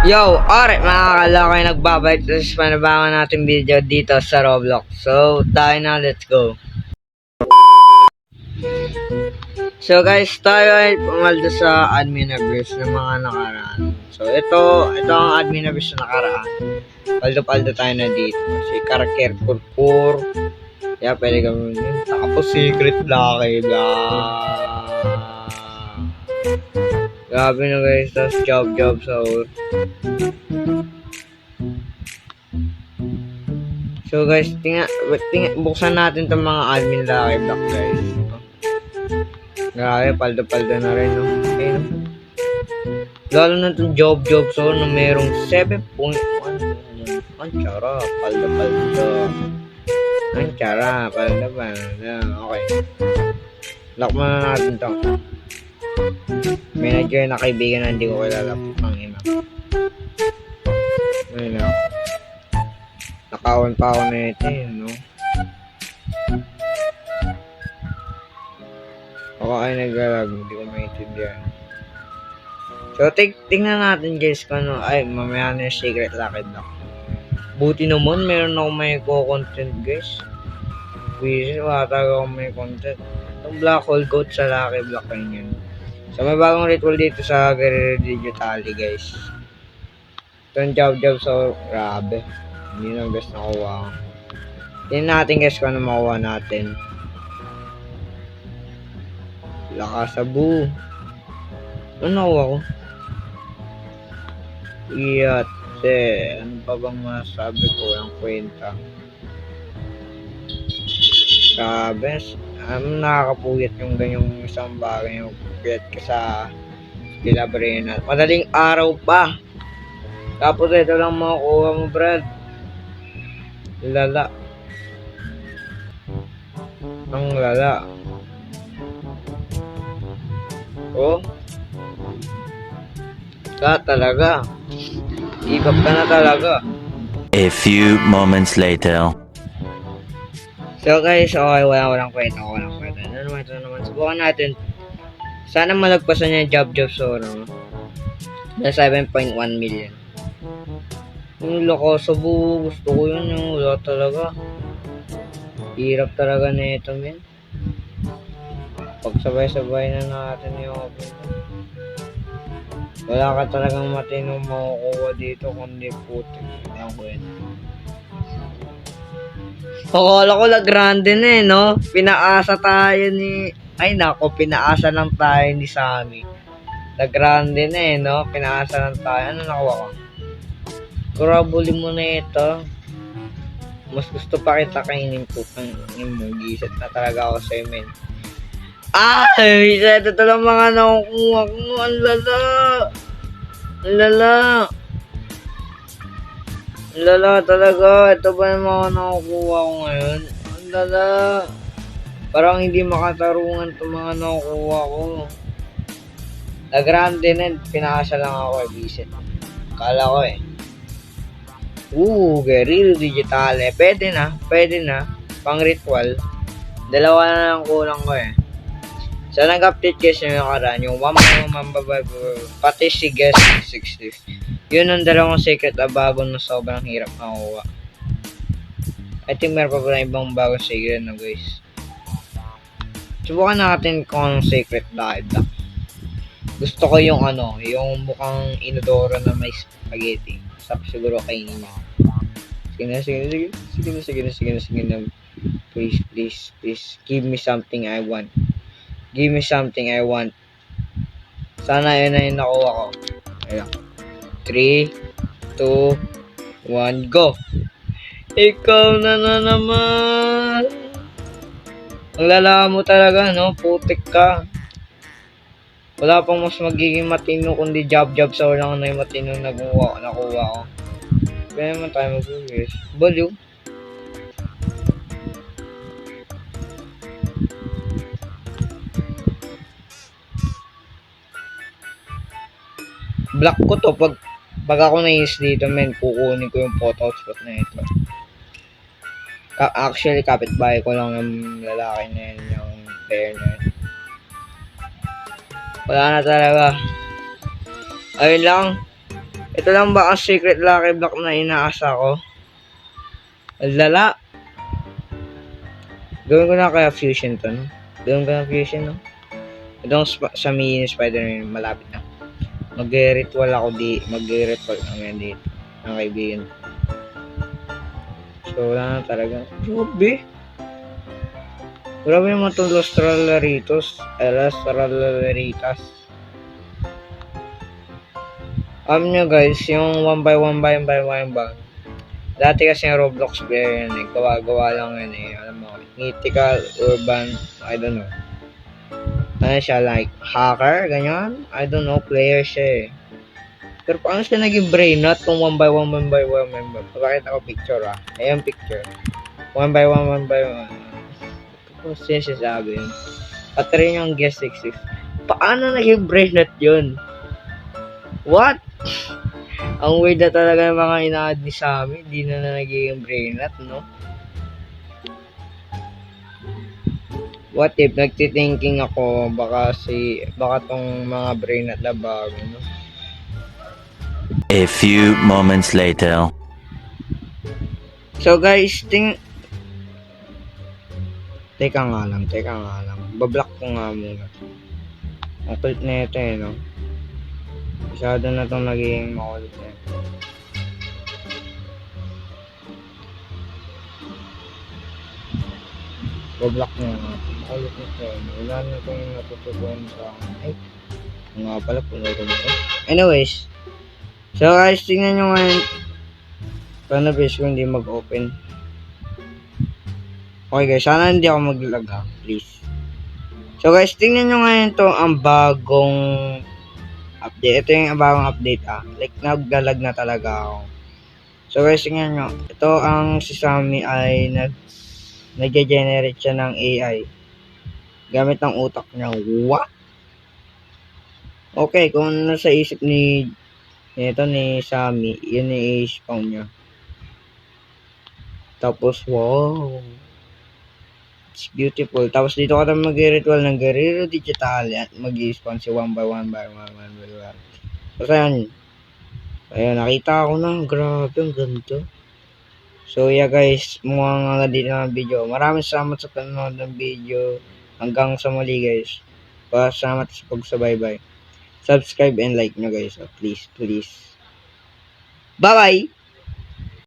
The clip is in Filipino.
Yo, alright mga kalaki, nagbabalik sa panabangan natin video dito sa Roblox. So, tayo na, let's go. So guys, tayo ay pumaldo sa admin abuse ng mga nakaraan. So ito ang admin abuse na nakaraan. Paldo-paldo tayo na dito. Si Karakter Purpur. Yeah, pwede gawin yun. Tapos secret laki ba? Grabe na guys, tapos job sa So guys, buksan natin itong mga admin laki block guys. Grabe, paldo-paldo na rin, no? Okay, no? Lalo na itong job so na merong 7.1. Ang tsara, paldo-paldo. Ang tsara, paldo-paldo. Okay. Lock muna natin ito. Manager na kaibigan na hindi ko kilala po ang ina. Ayun na. Nakawan pa ako na ito, no? Ako ay naglalag, hindi ko maintindihan. So, tingnan natin guys kung ano. Ay, mamaya na yung secret lucky block. Buti naman, meron ako may content guys. Wish, wala talaga akong may content. Itong black hole goat sa lucky block kayo yun. So, may bagong ritual dito sa Guerrero Digitali guys. Itong job so grabe. Hindi na best nakuha. Tingnan natin guys kung ano makuha natin. Lakasabu. Ano nakuha ko? Iyate. Ano pa bang masabi ko yung kwenta? Grabe. Nakakapuyat yung ganyang isang bagay yung puyat ka sa Dilabrena. Madaling araw pa. Tapos ito lang makukuha mo, Brad. Lala. Ang lala. Oh. Talaga. Ibab ka na talaga. A few moments later. So guys, okay, walang kwenta. Ano naman. Subukan natin. Sana malagpasan niya yung job so, no? Na 7.1 million. Yung Lakasabu, gusto ko yun. Yung wala talaga. Hirap talaga na ito, men. Pagsabay-sabay na natin yung open. Wala ka talagang matinong makukuha dito kundi putik. Ang kwenta. Akala ko La Grande na no? Pinaasa tayo ni... Ay nako, pinaasa lang tayo ni Sammy. La Grande na no? Pinaasa lang tayo. Ano nakuha ko? Kurabuli mo na ito. Mas gusto pa kita kainin po. Ang gisit na talaga ako sa'yo, men. Ay! Ito lang mga nakukuha ko. Ang lala! Ang lala! Ang lala talaga. Ito ba yung mga nakukuha ko ngayon? Ang lala! Parang hindi makatarungan itong mga nakukuha ko. La Grande na, pinakasya lang ako visit. Kala ko Guerrero Digitali. Pwede na. Pang ritual. Dalawa na lang kulang ko So, nag-update guys yung nakaraan. Yung pati si Guest 60. Yun ang dalawang secret na bago na sobrang hirap makuha. I think meron pa pala ibang bagong secret na guys. Subukan natin kung anong secret live lang. Gusto ko yung yung mukhang inodoro na may spaghetti. Tapos siguro kainin niya. Sige na. Please. Give me something I want. Sana yun na yung nakuha ko. Ayan. 3, 2, 1, go! Ikaw na naman! Ang lala mo talaga, no? Putik ka. Wala pang mas magiging matino kundi job sa walang na yung matino nakuha ko. Kaya naman tayo mag-guess. Baliw. Black ko to. Pag ako na-use dito, men, kukunin ko yung photo hotspot na ito. Actually, kapitbahay ko lang yung lalaki na yun, yung player na yun. Wala na talaga. Ayun lang. Ito lang ba ang secret lucky block na inaasa ko? Lala. Gawin ko na kaya fusion to, no? Gawin ko na fusion, no? Itong sa mini Spider-Man, malapit na. Mag-ritual ako mag-ritual kami dito. Ang kaibigan. So, wala na talaga. Grabe. Grabe naman itong Los Tralaritos. Los Tralaritas. Nyo guys, yung 1x1 ba? Dati kasi yung Roblox player yan eh. Gawa-gawa lang yan eh. Alam mo, mythical, urban, I don't know. Ano siya, like, hacker, ganyan? I don't know, player siya eh. Pero paano siya naging brain not kung 1x1 member? Pakita ko picture ah. Ayan picture. 1x1. Ano siya sabi yun? Pati rin yung guest 66. Paano naging brain not yun? What? Ang weird na talaga ng mga ina-add ni Sammy. Hindi na naging brain not, no? What if nagtithinking ako baka tong mga brain not na bago, no? A few moments later. So guys, Teka nga lang. Bablock ko nga muna. Ang kulit na ito eh, no? Masyado na itong naging makulit na ito. Bablock na nga. Makulit na ito eh. Wala na itong natutubuan sa akin. Ay, nga pala, puno ko nito. Anyways. So guys, tingnan nyo ngayon. Paano base ko hindi mag-open? Okay guys, sana hindi ako mag-lag ha, please. So guys, tingnan nyo ngayon to ang bagong update. Ito yung bagong update Like, naglalag na talaga ako. So guys, tingnan nyo. Ito ang si Sammy ay nag-generate siya ng AI. Gamit ng utak niya. What? Okay, kung ano sa isip ni Sammy, yun yung i-spawn niya. Tapos, wow. It's beautiful. Tapos dito ka naman mag-ritual ng Guerrero Digital at mag-i-spawn si 1x1. So, ayun, nakita ko na. Grabe, ang ganda. So, yeah guys, mukhang nga dito ng video. Maraming salamat sa panonood ng video. Hanggang sa muli guys. Salamat sa pagsubaybay. Subscribe and like nyo guys. Please. Bye-bye!